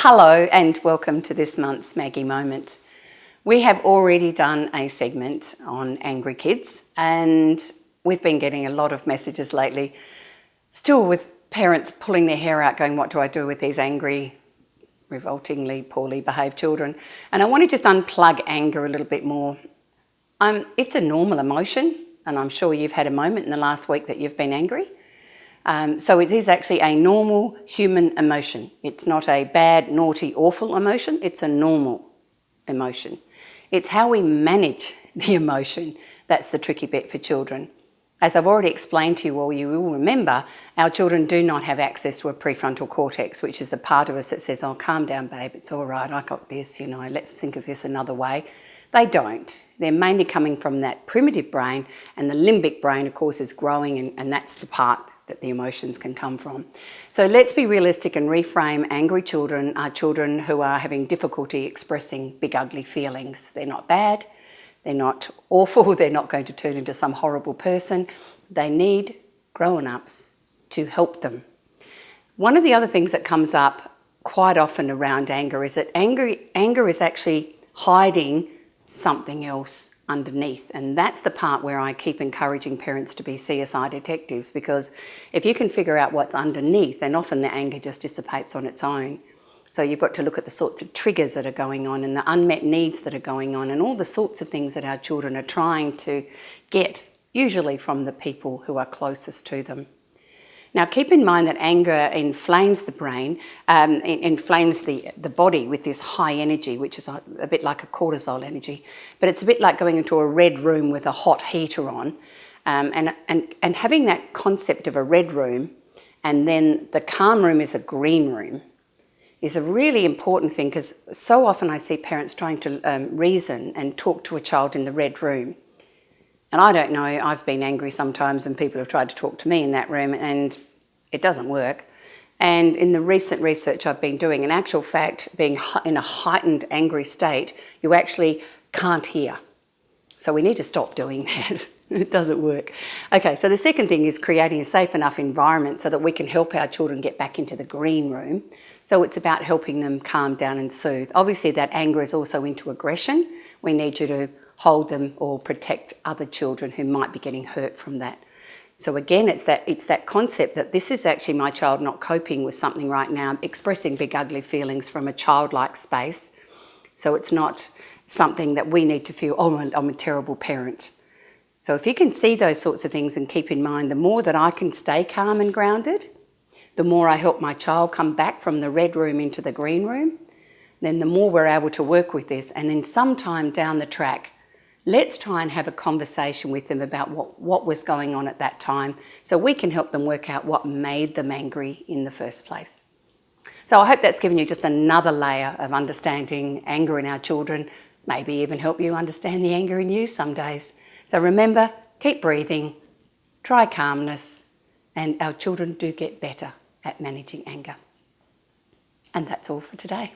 Hello and welcome to this month's Maggie Moment. We have already done a segment on angry kids and we've been getting a lot of messages lately, still with parents pulling their hair out going, what do I do with these angry, revoltingly, poorly behaved children? And I want to just unplug anger a little bit more. It's a normal emotion, and I'm sure you've had a moment in the last week that you've been angry. So it is actually a normal human emotion. It's not a bad, naughty, awful emotion. It's a normal emotion. It's how we manage the emotion that's the tricky bit for children. As I've already explained to you, or you will remember, our children do not have access to a prefrontal cortex, which is the part of us that says, oh, calm down, babe, it's all right, I got this, let's think of this another way. They don't. They're mainly coming from that primitive brain, and the limbic brain, of course, is growing, and that's the part that the emotions can come from. So let's be realistic and reframe angry children are children who are having difficulty expressing big ugly feelings. They're not bad, they're not awful, they're not going to turn into some horrible person. They need grown-ups to help them. One of the other things that comes up quite often around anger is that anger is actually hiding something else underneath, and that's the part where I keep encouraging parents to be CSI detectives, because if you can figure out what's underneath, then often the anger just dissipates on its own. So you've got to look at the sorts of triggers that are going on and the unmet needs that are going on and all the sorts of things that our children are trying to get, usually from the people who are closest to them. Now, keep in mind that anger inflames the brain, inflames the body with this high energy, which is a bit like a cortisol energy. But it's a bit like going into a red room with a hot heater on, and having that concept of a red room, and then the calm room is a green room, is a really important thing, because so often I see parents trying to reason and talk to a child in the red room. And I don't know, I've been angry sometimes and people have tried to talk to me in that room and it doesn't work. And in the recent research I've been doing, in actual fact, being in a heightened angry state, you actually can't hear. So we need to stop doing that. It doesn't work. Okay, so the second thing is creating a safe enough environment so that we can help our children get back into the green room. So it's about helping them calm down and soothe. Obviously that anger is also into aggression. We need you to hold them or protect other children who might be getting hurt from that. So again, it's that concept that this is actually my child not coping with something right now, expressing big ugly feelings from a childlike space. So it's not something that we need to feel, oh, I'm a terrible parent. So if you can see those sorts of things and keep in mind, the more that I can stay calm and grounded, the more I help my child come back from the red room into the green room, then the more we're able to work with this. And then sometime down the track, let's try and have a conversation with them about what was going on at that time, so we can help them work out what made them angry in the first place. So I hope that's given you just another layer of understanding anger in our children, maybe even help you understand the anger in you some days. So remember, keep breathing, try calmness, and our children do get better at managing anger. And that's all for today.